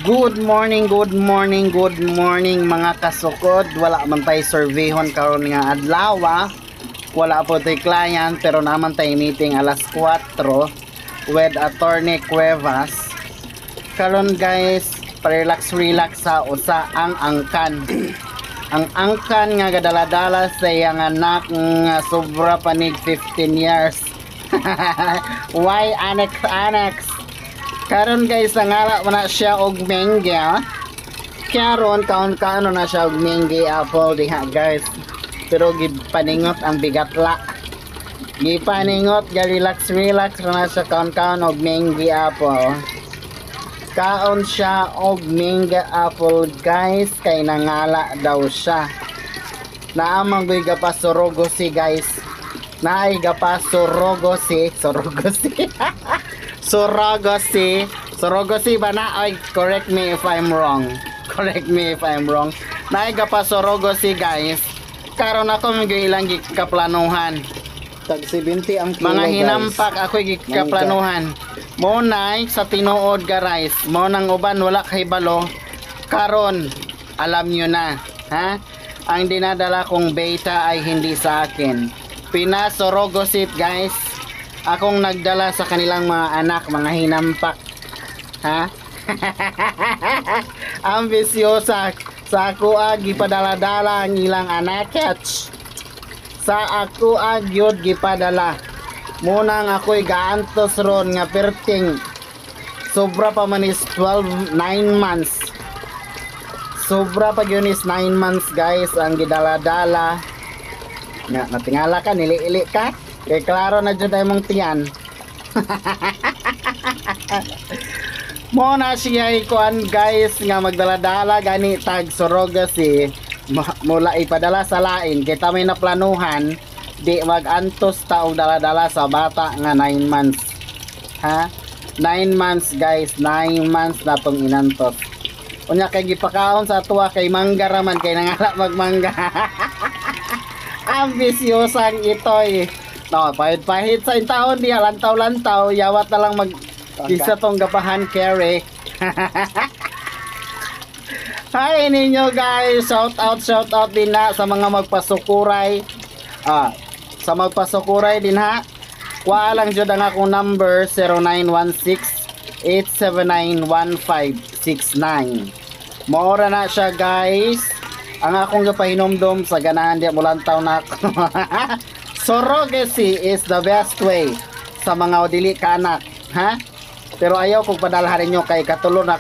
Good morning mga kasukod. Wala man tay surveyhon karon nga adlaw. Wala po tay client pero naman tay meeting alas 4 with Attorney Cuevas. Karon guys, relax sa usa ang angkan. Ang angkan nga gadala-dala sa iyang anak nga sobra panig 15 years. Why annex? Karon guys, nangala mo na siya og mengge. Karon kaon na siya og mengge apple diha guys. Pero gipaningot ang bigatla. Gipaningot relax na siya kaon og mengge apple. Kaon siya og mengge apple guys kay nangala daw siya. Naamang biga pa sorogosi guys. Naay gapasorogosi. Sorogosi ba na? Ay, correct me if I'm wrong. Naay gapasorogosi guys. Karon ako mga ilang gikaplanuhan. Tag 70 ang kilo Mga guys. hinampak ako gikaplanuhan. Mo nay sa tinuod guys. Mo nang uban wala kay balo. Karon alam nyo na, ha? Ang dinadala kong beta ay hindi sa akin. Pinasorogosit guys. Akong nagdala sa kanilang mga anak, mga hinampak. Ha? Ambisyosa. Sa ako gipadala-dala ang ilang anak. Sa ako gyud gipadala. Munang ako'y gaantos ron nga perting. Sobra pa man is 9 months. Sobra pa yun is 9 months guys ang gidala-dala. Nga, natingala ka, nili-ili ka. Kaya klaro na dyan tayo mong tiyan. Muna siya ikuan guys nga magdala-dala gani tag surrogacy mula ipadala sa lain. Kita may naplanuhan di mag-antos ta og dala-dala sa bata nga 9 months. Ha? 9 months guys, 9 months na tong inantos. Unya kay gipakaon sa tuwa kay mangga raman kay nangala magmangga. Ambisyosang itoy. No, pahit sa taon diya, lantaw-lantaw, yawat na lang isa tong gapahan carry. Hi ninyo guys, shout out din na sa mga magpasukuray. Sa magpasukuray din ha. Kuha lang jud ang akong number 0916-879-1569. Maora na siya guys. Ang akong gapahinomdom sa ganahan diya mulantaw na ako. Surrogacy is the best way sa mga dili ka anak, ha? Pero ayaw kong padalharin nyo kay katulo na